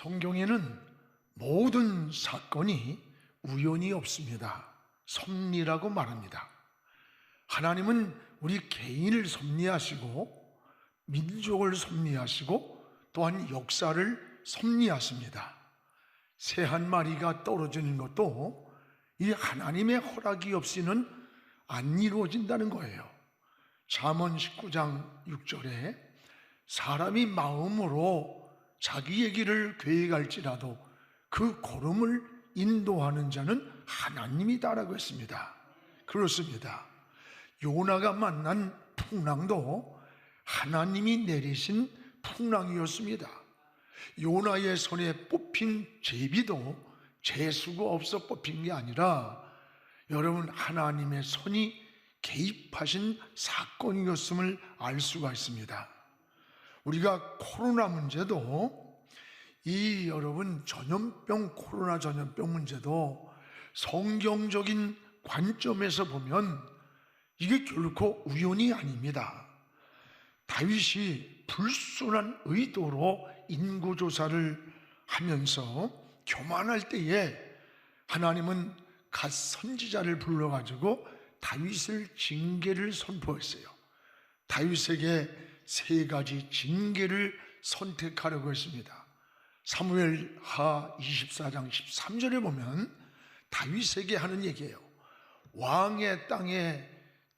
성경에는 모든 사건이 우연이 없습니다. 섭리라고 말합니다. 하나님은 우리 개인을 섭리하시고 민족을 섭리하시고 또한 역사를 섭리하십니다. 새 한 마리가 떨어지는 것도 이 하나님의 허락이 없이는 안 이루어진다는 거예요. 잠언 19장 6절에 사람이 마음으로 자기의 길을 계획할지라도 그 걸음을 인도하는 자는 하나님이다라고 했습니다. 그렇습니다. 요나가 만난 풍랑도 하나님이 내리신 풍랑이었습니다. 요나의 손에 뽑힌 제비도 재수가 없어 뽑힌 게 아니라 여러분 하나님의 손이 개입하신 사건이었음을 알 수가 있습니다. 우리가 코로나 문제도 여러분 코로나 전염병 문제도 성경적인 관점에서 보면 이게 결코 우연이 아닙니다. 다윗이 불순한 의도로 인구조사를 하면서 교만할 때에 하나님은 갓 선지자를 불러가지고 다윗을 징계를 선포했어요. 다윗에게 3가지 징계를 선택하려고 했습니다. 사무엘하 24장 13절에 보면 다윗에게 하는 얘기예요. 왕의 땅에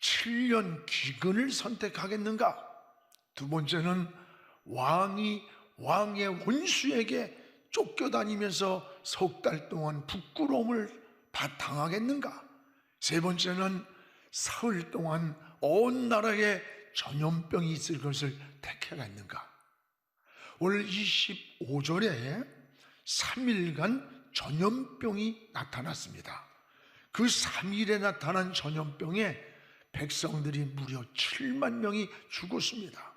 7년 기근을 선택하겠는가? 두 번째는 왕이 왕의 원수에게 쫓겨다니면서 3달 동안 부끄러움을 당하겠는가? 세 번째는 사흘 동안 온 나라에 전염병이 있을 것을 택하겠는가? 오늘 25절에 3일간 전염병이 나타났습니다. 그 3일에 나타난 전염병에 백성들이 무려 7만 명이 죽었습니다.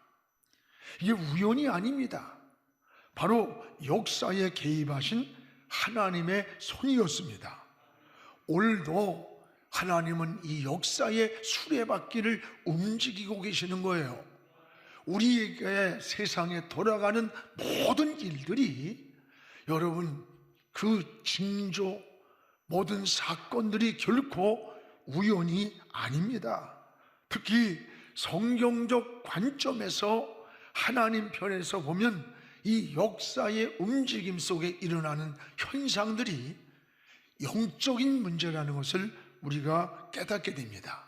이게 우연이 아닙니다. 바로 역사에 개입하신 하나님의 손이었습니다. 오늘도 하나님은 이 역사의 수레바퀴를 움직이고 계시는 거예요. 우리에게 세상에 돌아가는 모든 일들이 여러분 그 징조 모든 사건들이 결코 우연이 아닙니다. 특히 성경적 관점에서 하나님 편에서 보면 이 역사의 움직임 속에 일어나는 현상들이 영적인 문제라는 것을 우리가 깨닫게 됩니다.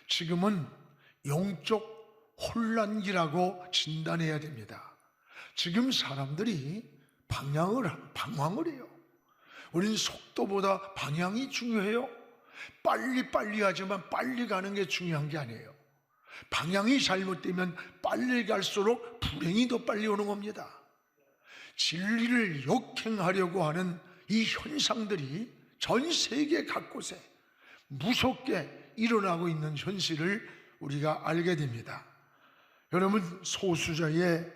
지금은 영적 혼란기라고 진단해야 됩니다. 지금 사람들이 방황을 해요. 우리는 속도보다 방향이 중요해요. 빨리 하지만 빨리 가는 게 중요한 게 아니에요. 방향이 잘못되면 빨리 갈수록 불행이 더 빨리 오는 겁니다. 진리를 역행하려고 하는 이 현상들이 전 세계 곳곳에 무섭게 일어나고 있는 현실을 우리가 알게 됩니다. 여러분, 소수자의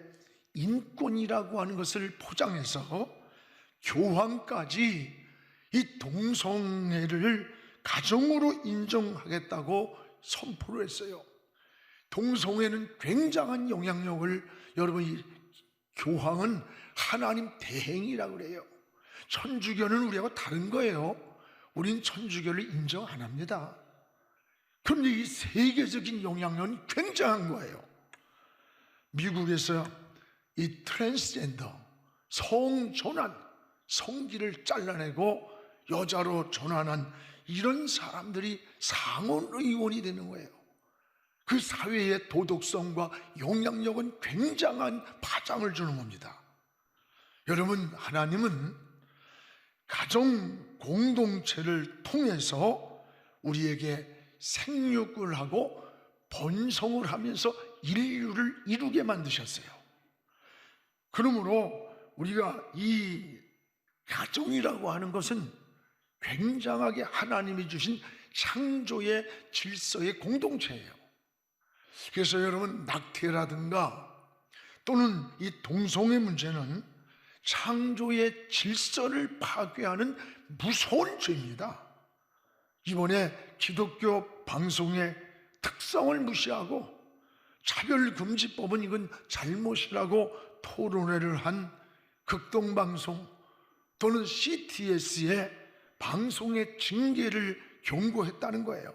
인권이라고 하는 것을 포장해서 교황까지 이 동성애를 가정으로 인정하겠다고 선포를 했어요. 동성애는 굉장한 영향력을, 여러분, 이 교황은 하나님 대행이라고 그래요. 천주교는 우리하고 다른 거예요. 우린 천주교를 인정 안 합니다. 그런데 이 세계적인 영향력은 굉장한 거예요. 미국에서 이 트랜스젠더, 성전환, 성기를 잘라내고 여자로 전환한 이런 사람들이 상원의원이 되는 거예요. 그 사회의 도덕성과 영향력은 굉장한 파장을 주는 겁니다. 여러분, 하나님은 가정 공동체를 통해서 우리에게 생육을 하고 번성을 하면서 인류를 이루게 만드셨어요. 그러므로 우리가 이 가정이라고 하는 것은 굉장하게 하나님이 주신 창조의 질서의 공동체예요. 그래서 여러분, 낙태라든가 또는 이 동성애 문제는 창조의 질서를 파괴하는 무서운 죄입니다. 이번에 기독교 방송의 특성을 무시하고 차별금지법은 이건 잘못이라고 토론회를 한 극동방송 또는 CTS의 방송의 징계를 경고했다는 거예요.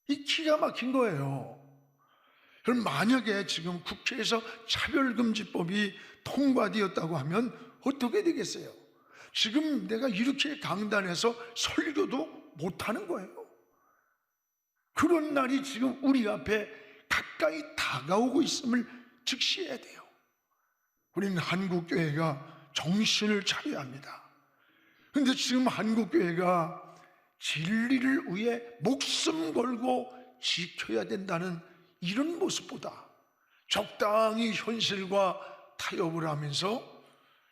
이 기가 막힌 거예요. 그럼 만약에 지금 국회에서 차별금지법이 통과되었다고 하면 어떻게 되겠어요? 지금 내가 이렇게 강단에서 설교도 못하는 거예요. 그런 날이 지금 우리 앞에 가까이 다가오고 있음을 직시해야 돼요. 우리는 한국교회가 정신을 차려야 합니다. 그런데 지금 한국교회가 진리를 위해 목숨 걸고 지켜야 된다는 이런 모습보다 적당히 현실과 타협을 하면서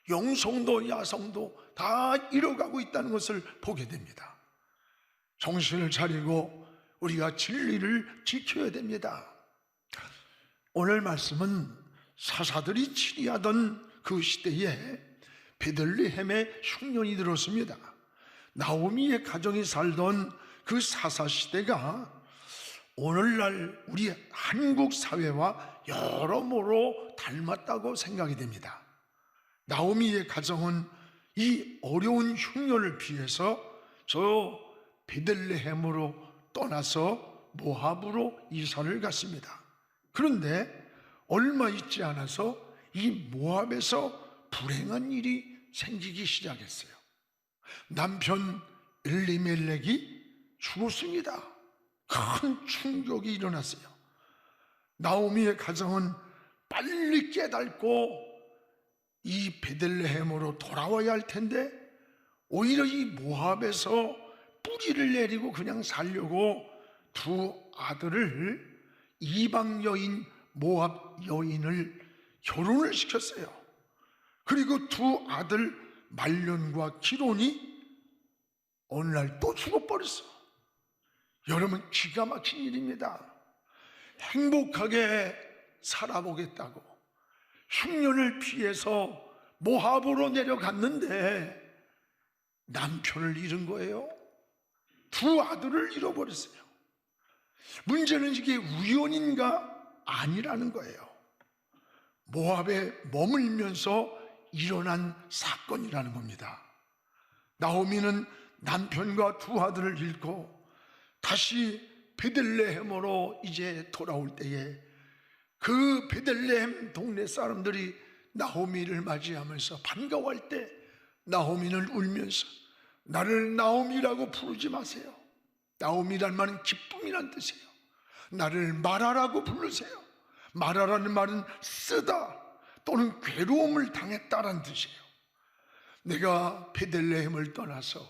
영성도 야성도 다 잃어가고 있다는 것을 보게 됩니다. 정신을 차리고 우리가 진리를 지켜야 됩니다. 오늘 말씀은 사사들이 치리하던 그 시대에 베들레헴의 흉년이 들었습니다. 나오미의 가정이 살던 그 사사시대가 오늘날 우리 한국 사회와 여러모로 닮았다고 생각이 됩니다. 나오미의 가정은 이 어려운 흉년을 피해서 저 베들레헴으로 떠나서 모압으로 이사를 갔습니다. 그런데 얼마 있지 않아서 이 모압에서 불행한 일이 생기기 시작했어요. 남편 엘리멜렉이 죽었습니다. 큰 충격이 일어났어요. 나오미의 가정은 빨리 깨닫고 이 베들레헴으로 돌아와야 할 텐데 오히려 이 모압에서 뿌리를 내리고 그냥 살려고 두 아들을 이방 여인 모압 여인을 결혼을 시켰어요. 그리고 두 아들 말론과 기론이 어느 날 또 죽어버렸어. 여러분, 기가 막힌 일입니다. 행복하게 살아보겠다고 흉년을 피해서 모압으로 내려갔는데 남편을 잃은 거예요. 두 아들을 잃어버렸어요. 문제는 이게 우연인가 아니라는 거예요. 모압에 머물면서 일어난 사건이라는 겁니다. 나오미는 남편과 두 아들을 잃고 다시 베들레헴으로 이제 돌아올 때에 그 베들레헴 동네 사람들이 나오미를 맞이하면서 반가워할 때 나오미는 울면서 나를 나오미라고 부르지 마세요. 나오미란 말은 기쁨이란 뜻이에요. 나를 마라라고 부르세요. 마라라는 말은 쓰다 또는 괴로움을 당했다라는 뜻이에요. 내가 베들레헴을 떠나서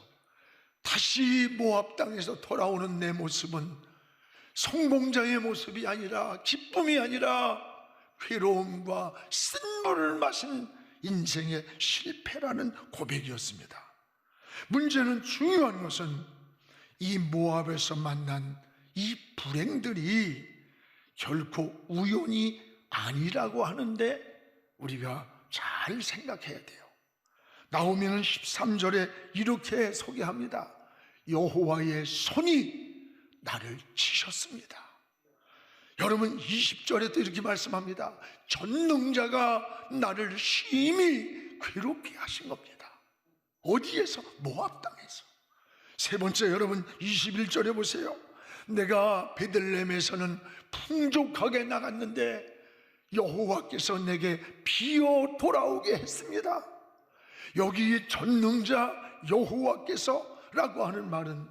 다시 모압 땅에서 돌아오는 내 모습은 성공자의 모습이 아니라 기쁨이 아니라 괴로움과 쓴물을 마신 인생의 실패라는 고백이었습니다. 문제는 중요한 것은 이 모압에서 만난 이 불행들이 결코 우연이 아니라고 하는데 우리가 잘 생각해야 돼요. 나오미는 13절에 이렇게 소개합니다. 여호와의 손이 나를 치셨습니다. 여러분, 20절에도 이렇게 말씀합니다. 전능자가 나를 심히 괴롭게 하신 겁니다. 어디에서? 모압 땅에서. 세 번째, 여러분 21절에 보세요. 내가 베들레헴에서는 풍족하게 나갔는데 여호와께서 내게 비어 돌아오게 했습니다. 여기 전능자 여호와께서라고 하는 말은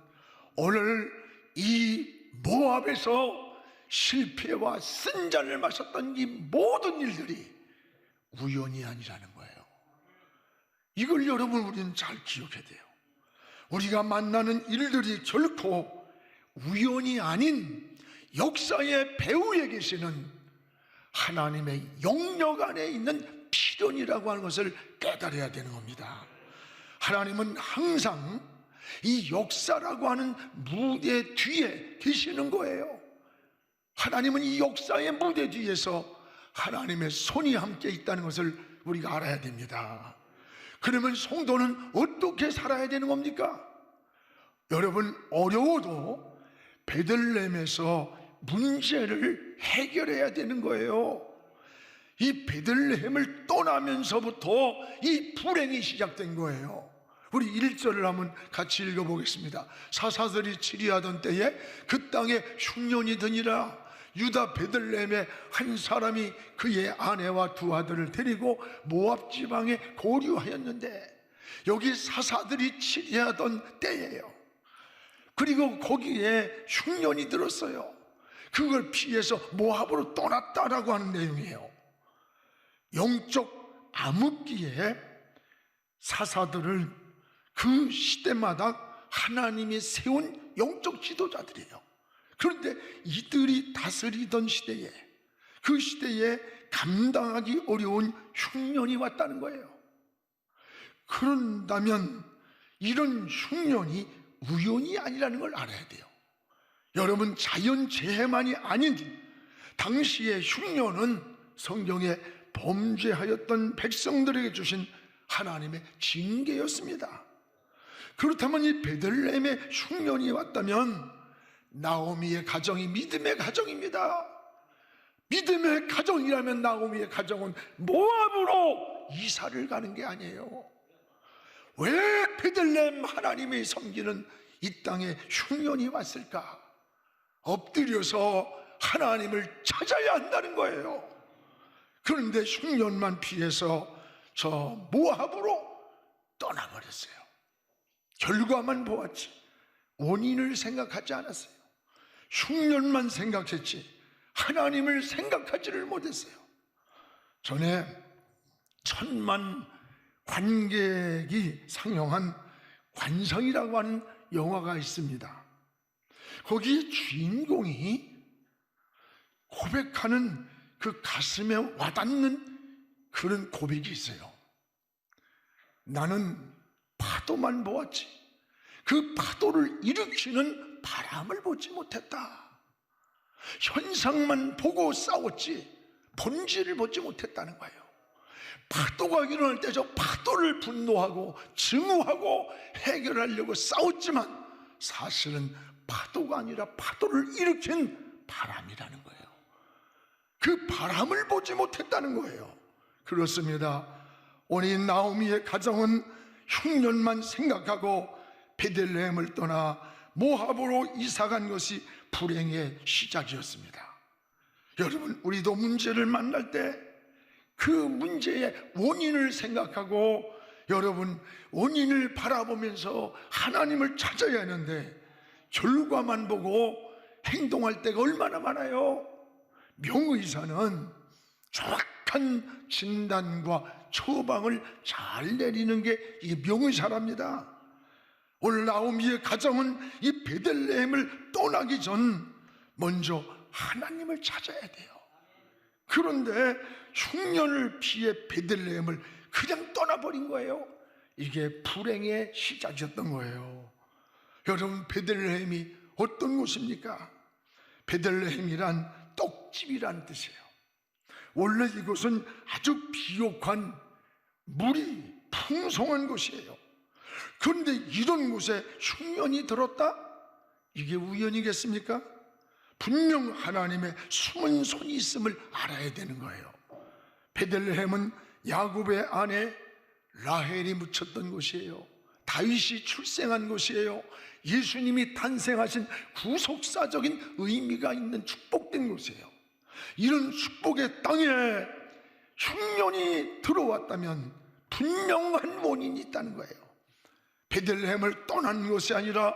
오늘 이 모압에서 실패와 쓴잔을 마셨던 이 모든 일들이 우연이 아니라는 거예요. 이걸 여러분 우리는 잘 기억해야 돼요. 우리가 만나는 일들이 결코 우연이 아닌 역사의 배후에 계시는 하나님의 영역 안에 있는 필연이라고 하는 것을 깨달아야 되는 겁니다. 하나님은 항상 이 역사라고 하는 무대 뒤에 계시는 거예요. 하나님은 이 역사의 무대 뒤에서 하나님의 손이 함께 있다는 것을 우리가 알아야 됩니다. 그러면 성도는 어떻게 살아야 되는 겁니까? 여러분, 어려워도 베들레헴에서 문제를 해결해야 되는 거예요. 이 베들레헴을 떠나면서부터 이 불행이 시작된 거예요. 우리 1절을 한번 같이 읽어보겠습니다. 사사들이 치리하던 때에 그 땅에 흉년이 드니라. 유다 베들레헴의 한 사람이 그의 아내와 두 아들을 데리고 모압 지방에 고류하였는데, 여기 사사들이 치리하던 때예요. 그리고 거기에 흉년이 들었어요. 그걸 피해서 모압으로 떠났다라고 하는 내용이에요. 영적 암흑기에 사사들을 그 시대마다 하나님이 세운 영적 지도자들이에요. 그런데 이들이 다스리던 시대에, 그 시대에 감당하기 어려운 흉년이 왔다는 거예요. 그런다면 이런 흉년이 우연이 아니라는 걸 알아야 돼요. 여러분, 자연재해만이 아닌 당시의 흉년은 성경에 범죄하였던 백성들에게 주신 하나님의 징계였습니다. 그렇다면 이 베들레헴에 흉년이 왔다면 나오미의 가정이 믿음의 가정입니다. 믿음의 가정이라면 나오미의 가정은 모압으로 이사를 가는 게 아니에요. 왜 베들레헴 하나님의 섬기는 이 땅에 흉년이 왔을까? 엎드려서 하나님을 찾아야 한다는 거예요. 그런데 흉년만 피해서 저 모압으로 떠나버렸어요. 결과만 보았지 원인을 생각하지 않았어요. 흉년만 생각했지 하나님을 생각하지를 못했어요. 전에 1000만 관객이 상영한 관성이라고 하는 영화가 있습니다. 거기에 주인공이 고백하는 그 가슴에 와닿는 그런 고백이 있어요. 나는 파도만 보았지 그 파도를 일으키는 바람을 보지 못했다. 현상만 보고 싸웠지 본질을 보지 못했다는 거예요. 파도가 일어날 때 저 파도를 분노하고 증오하고 해결하려고 싸웠지만 사실은 파도가 아니라 파도를 일으킨 바람이라는 거예요. 그 바람을 보지 못했다는 거예요. 그렇습니다. 오늘 나오미의 가정은 흉년만 생각하고 베들레헴을 떠나 모압으로 이사간 것이 불행의 시작이었습니다. 여러분, 우리도 문제를 만날 때 그 문제의 원인을 생각하고 여러분 원인을 바라보면서 하나님을 찾아야 하는데 결과만 보고 행동할 때가 얼마나 많아요. 명의사는 정확한 진단과 처방을 잘 내리는 게 이게 명의사랍니다. 오늘 나오미의 가정은 이 베들레헴을 떠나기 전 먼저 하나님을 찾아야 돼요. 그런데 흉년을 피해 베들레헴을 그냥 떠나버린 거예요. 이게 불행의 시작이었던 거예요. 여러분, 베들레헴이 어떤 곳입니까? 베들레헴이란 떡집이란 뜻이에요. 원래 이곳은 아주 비옥한 물이 풍성한 곳이에요. 그런데 이런 곳에 흉년이 들었다? 이게 우연이겠습니까? 분명 하나님의 숨은 손이 있음을 알아야 되는 거예요. 베들레헴은 야곱의 아내 라헬이 묻혔던 곳이에요. 다윗이 출생한 곳이에요. 예수님이 탄생하신 구속사적인 의미가 있는 축복된 곳이에요. 이런 축복의 땅에 흉년이 들어왔다면 분명한 원인이 있다는 거예요. 베들레헴을 떠난 것이 아니라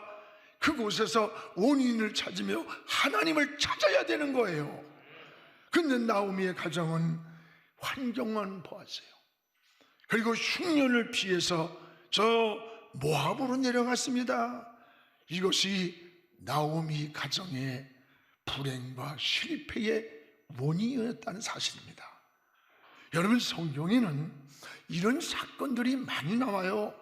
그곳에서 원인을 찾으며 하나님을 찾아야 되는 거예요. 근데 나오미의 가정은 환경만 보았어요. 그리고 흉년을 피해서 저 모압으로 내려갔습니다. 이것이 나오미 가정의 불행과 실패의 원인이었다는 사실입니다. 여러분, 성경에는 이런 사건들이 많이 나와요.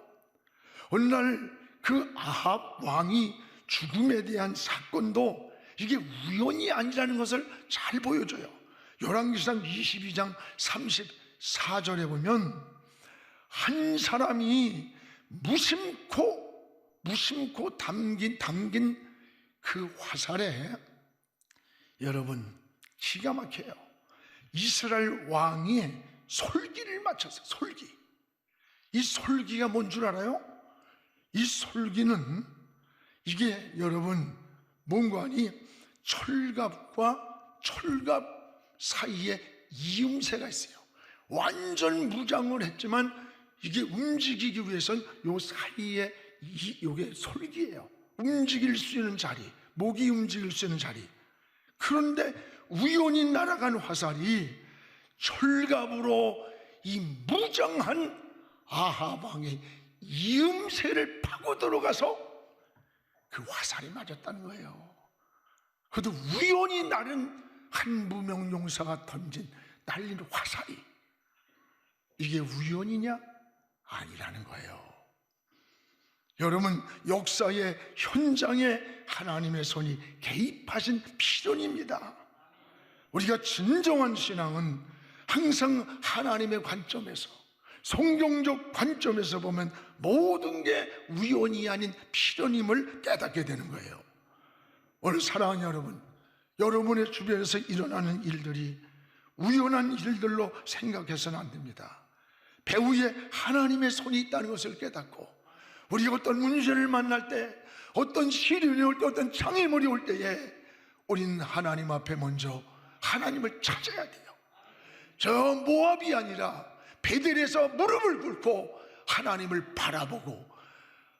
어느 날 그 아합 왕이 죽음에 대한 사건도 이게 우연이 아니라는 것을 잘 보여줘요. 열왕기상 22장 34절에 보면 한 사람이 무심코 담긴 그 화살에 여러분 기가 막혀요. 이스라엘 왕이 솔기를 마쳤어요. 솔기. 이 솔기가 뭔 줄 알아요? 이 솔기는 이게 여러분 뭔가 하니 철갑과 철갑 사이에 이음새가 있어요. 완전 무장을 했지만 이게 움직이기 위해서는 요 사이에 요게 솔기예요. 움직일 수 있는 자리, 목이 움직일 수 있는 자리. 그런데 우연히 날아간 화살이 철갑으로 이 무장한 아합 왕의 이음새를 파고 들어가서 그 화살이 맞았다는 거예요. 그것도 우연히 날은 한 무명 용사가 던진 날린 화살이 이게 우연이냐? 아니라는 거예요. 여러분, 역사의 현장에 하나님의 손이 개입하신 필연입니다. 우리가 진정한 신앙은 항상 하나님의 관점에서, 성경적 관점에서 보면 모든 게 우연이 아닌 필연임을 깨닫게 되는 거예요. 오늘 사랑하는 여러분, 여러분의 주변에서 일어나는 일들이 우연한 일들로 생각해서는 안 됩니다. 배후에 하나님의 손이 있다는 것을 깨닫고, 우리가 어떤 문제를 만날 때, 어떤 시련이 올 때, 어떤 장애물이 올 때에 우리는 하나님 앞에 먼저 하나님을 찾아야 돼요. 저 모압이 아니라 베델에서 무릎을 꿇고 하나님을 바라보고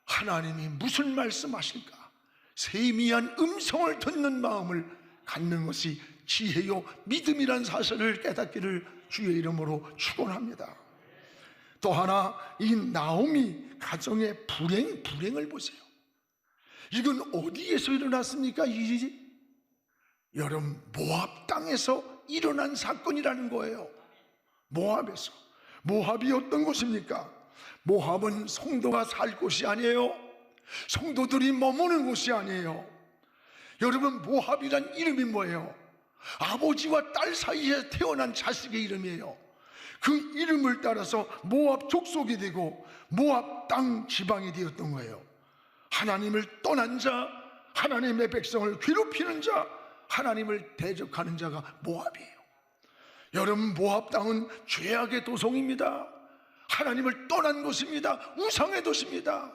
하나님이 무슨 말씀하실까 세미한 음성을 듣는 마음을 갖는 것이 지혜요 믿음이란 사실을 깨닫기를 주의 이름으로 축원합니다. 또 하나, 이 나오미 가정의 불행을 보세요. 이건 어디에서 일어났습니까? 이 일이 여러분, 모압 땅에서 일어난 사건이라는 거예요. 모압에서. 모압이 어떤 곳입니까? 모압은 성도가 살 곳이 아니에요. 성도들이 머무는 곳이 아니에요. 여러분, 모압이란 이름이 뭐예요? 아버지와 딸 사이에 태어난 자식의 이름이에요. 그 이름을 따라서 모압 족속이 되고 모압 땅 지방이 되었던 거예요. 하나님을 떠난 자, 하나님의 백성을 괴롭히는 자, 하나님을 대적하는 자가 모압이에요. 여러분, 모압 땅은 죄악의 도성입니다. 하나님을 떠난 곳입니다. 우상의 도시입니다.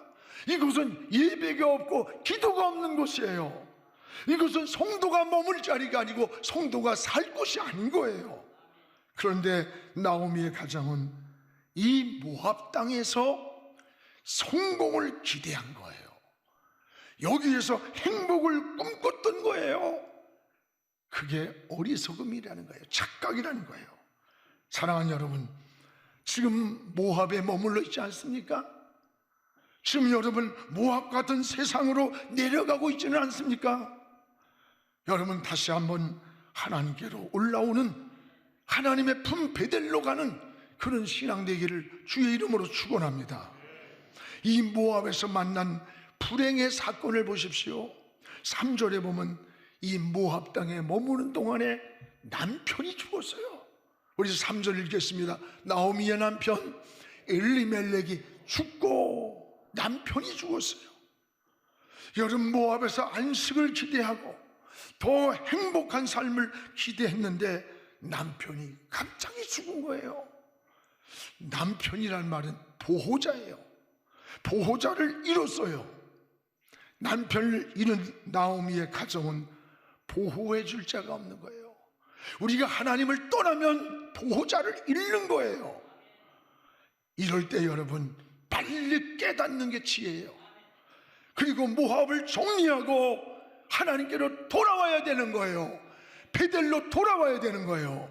이곳은 예배가 없고 기도가 없는 곳이에요. 이것은 성도가 머물 자리가 아니고 성도가 살 곳이 아닌 거예요. 그런데 나오미의 가정은 이 모압 땅에서 성공을 기대한 거예요. 여기에서 행복을 꿈꿨던 거예요. 그게 어리석음이라는 거예요. 착각이라는 거예요. 사랑하는 여러분, 지금 모압에 머물러 있지 않습니까? 지금 여러분 모압 같은 세상으로 내려가고 있지는 않습니까? 여러분, 다시 한번 하나님께로 올라오는 하나님의 품 베델로 가는 그런 신앙 되기를 주의 이름으로 축원합니다. 이 모압에서 만난 불행의 사건을 보십시오. 3절에 보면 이 모압 땅에 머무는 동안에 남편이 죽었어요. 우리 3절 읽겠습니다. 나오미의 남편 엘리멜렉이 죽고 남편이 죽었어요. 여름 모압에서 안식을 기대하고 더 행복한 삶을 기대했는데 남편이 갑자기 죽은 거예요. 남편이란 말은 보호자예요. 보호자를 잃었어요. 남편을 잃은 나오미의 가정은 보호해 줄 자가 없는 거예요. 우리가 하나님을 떠나면 보호자를 잃는 거예요. 이럴 때 여러분, 빨리 깨닫는 게 지혜예요. 그리고 모압을 정리하고 하나님께로 돌아와야 되는 거예요. 베델로 돌아와야 되는 거예요.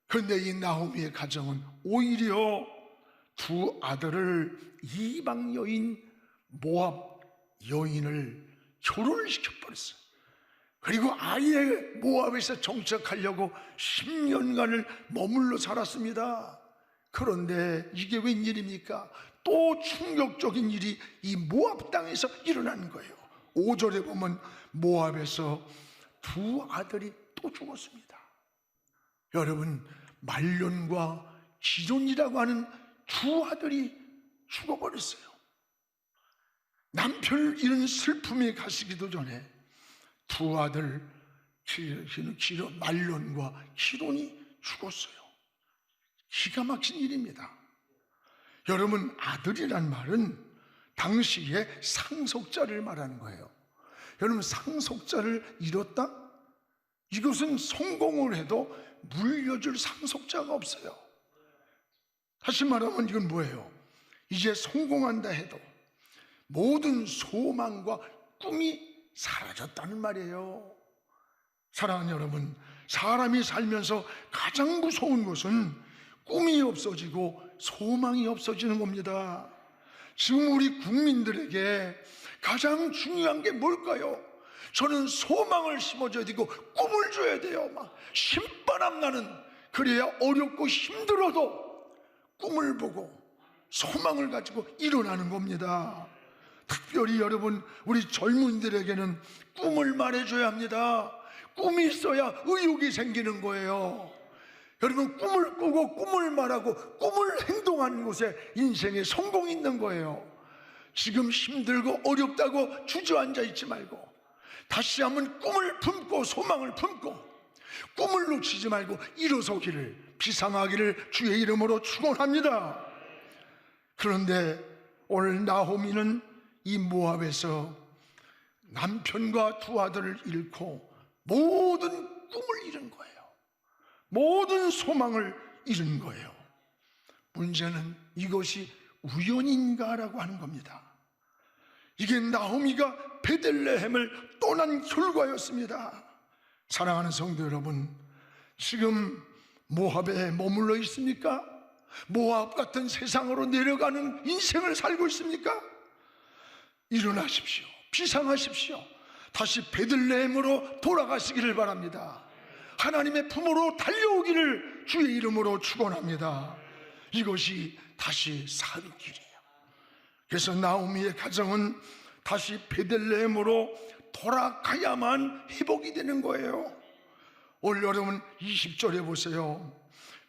그런데 이 나오미의 가정은 오히려 두 아들을 이방 여인 모압 여인을 결혼을 시켜버렸어요. 그리고 아예 모압에서 정착하려고 10년간을 머물러 살았습니다. 그런데 이게 웬일입니까? 또 충격적인 일이 이 모압 땅에서 일어나는 거예요. 5절에 보면 모압에서 두 아들이 또 죽었습니다. 여러분, 말론과 기론이라고 하는 두 아들이 죽어버렸어요. 남편을 잃은 슬픔이 가시기도 전에 두 아들 말론과 기론이 죽었어요. 기가 막힌 일입니다. 여러분, 아들이란 말은 당시에 상속자를 말하는 거예요. 여러분, 상속자를 잃었다? 이것은 성공을 해도 물려줄 상속자가 없어요. 다시 말하면 이건 뭐예요? 이제 성공한다 해도 모든 소망과 꿈이 사라졌다는 말이에요. 사랑하는 여러분, 사람이 살면서 가장 무서운 것은 꿈이 없어지고 소망이 없어지는 겁니다. 지금 우리 국민들에게 가장 중요한 게 뭘까요? 저는 소망을 심어줘야 되고 꿈을 줘야 돼요. 막 신바람 나는, 그래야 어렵고 힘들어도 꿈을 보고 소망을 가지고 일어나는 겁니다. 특별히 여러분, 우리 젊은이들에게는 꿈을 말해줘야 합니다. 꿈이 있어야 의욕이 생기는 거예요. 여러분, 꿈을 꾸고 꿈을 말하고 꿈을 행동하는 곳에 인생의 성공이 있는 거예요. 지금 힘들고 어렵다고 주저앉아 있지 말고 다시 한번 꿈을 품고 소망을 품고 꿈을 놓치지 말고 일어서기를, 비상하기를 주의 이름으로 축원합니다. 그런데 오늘 나오미는 이 모압에서 남편과 두 아들을 잃고 모든 꿈을 잃은 거예요. 모든 소망을 잃은 거예요. 문제는 이것이 우연인가라고 하는 겁니다. 이게 나오미가 베들레헴을 떠난 결과였습니다. 사랑하는 성도 여러분, 지금 모압에 머물러 있습니까? 모압 같은 세상으로 내려가는 인생을 살고 있습니까? 일어나십시오. 비상하십시오. 다시 베들레헴으로 돌아가시기를 바랍니다. 하나님의 품으로 달려오기를 주의 이름으로 축원합니다. 이것이 다시 사는 길이에요. 그래서 나오미의 가정은 다시 베들레헴으로 돌아가야만 회복이 되는 거예요. 올 여러분 20절에 보세요.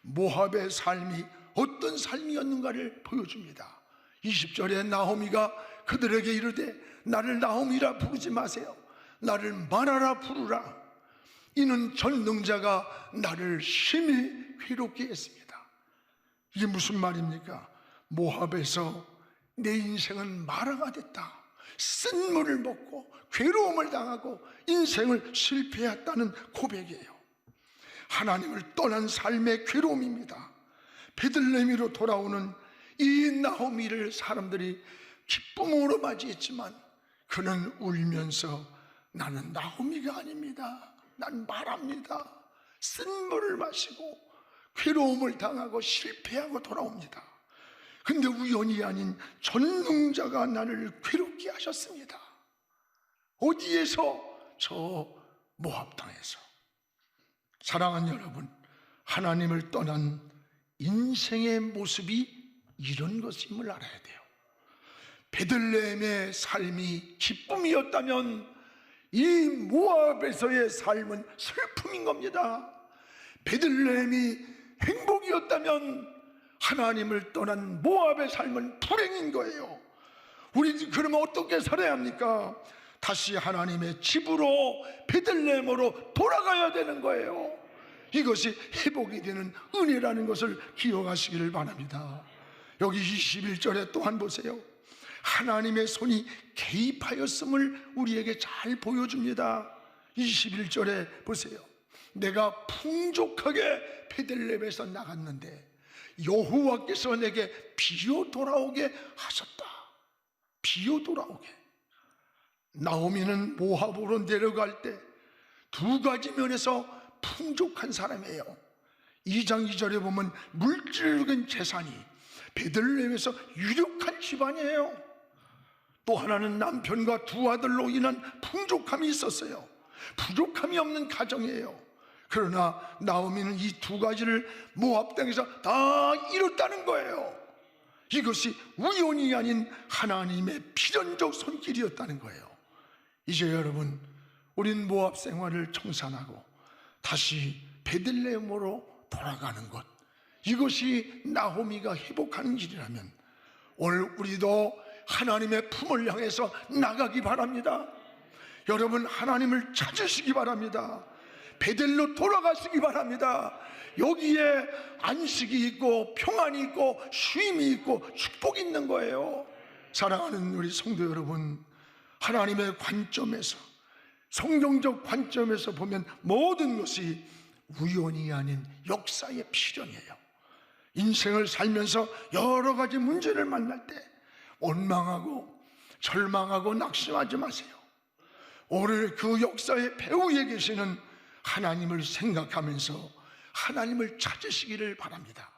모압의 삶이 어떤 삶이었는가를 보여줍니다. 20절에 나오미가 그들에게 이르되 나를 나오미라 부르지 마세요. 나를 마라라 부르라. 이는 전능자가 나를 심히 괴롭게 했습니다. 이게 무슨 말입니까? 모압에서 내 인생은 마라가 됐다. 쓴물을 먹고 괴로움을 당하고 인생을 실패했다는 고백이에요. 하나님을 떠난 삶의 괴로움입니다. 베들레헴으로 돌아오는 이 나오미를 사람들이 기쁨으로 맞이했지만 그는 울면서 나는 나오미가 아닙니다. 난 마라입니다. 쓴물을 마시고 괴로움을 당하고 실패하고 돌아옵니다. 근데 우연이 아닌 전능자가 나를 괴롭게 하셨습니다. 어디에서? 저 모압 땅에서. 사랑하는 여러분, 하나님을 떠난 인생의 모습이 이런 것임을 알아야 돼요. 베들레헴의 삶이 기쁨이었다면 이 모압에서의 삶은 슬픔인 겁니다. 베들레헴이 행복이었다면 하나님을 떠난 모압의 삶은 불행인 거예요. 우리 그러면 어떻게 살아야 합니까? 다시 하나님의 집으로 베들레헴으로 돌아가야 되는 거예요. 이것이 회복이 되는 은혜라는 것을 기억하시기를 바랍니다. 여기 21절에 또한 보세요. 하나님의 손이 개입하였음을 우리에게 잘 보여줍니다. 21절에 보세요. 내가 풍족하게 베들레헴에서 나갔는데 여호와께서 내게 비어 돌아오게 하셨다. 비어 돌아오게. 나오미는 모압으로 내려갈 때 두 가지 면에서 풍족한 사람이에요. 2장 2절에 보면 물질적인 재산이 베들레헴에서 유력한 집안이에요. 또 하나는 남편과 두 아들로 인한 풍족함이 있었어요. 부족함이 없는 가정이에요. 그러나 나오미는 이 두 가지를 모압 땅에서 다 이뤘다는 거예요. 이것이 우연이 아닌 하나님의 필연적 손길이었다는 거예요. 이제 여러분, 우린 모압 생활을 청산하고 다시 베들레헴으로 돌아가는 것, 이것이 나오미가 회복하는 길이라면 오늘 우리도 하나님의 품을 향해서 나가기 바랍니다. 여러분, 하나님을 찾으시기 바랍니다. 베델로 돌아가시기 바랍니다. 여기에 안식이 있고 평안이 있고 쉼이 있고 축복이 있는 거예요. 사랑하는 우리 성도 여러분, 하나님의 관점에서, 성경적 관점에서 보면 모든 것이 우연이 아닌 역사의 필연이에요. 인생을 살면서 여러 가지 문제를 만날 때 원망하고 절망하고 낙심하지 마세요. 오늘 그 역사의 배후에 계시는 하나님을 생각하면서 하나님을 찾으시기를 바랍니다.